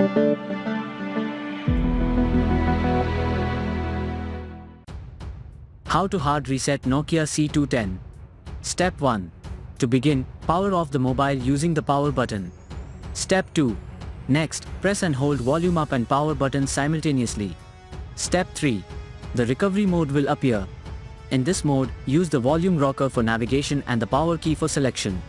How to hard reset Nokia C210. Step 1. To begin, power off the mobile using the power button. Step 2. Next, press and hold volume up and power buttons simultaneously. Step 3. The recovery mode will appear. In this mode, use the volume rocker for navigation and the power key for selection.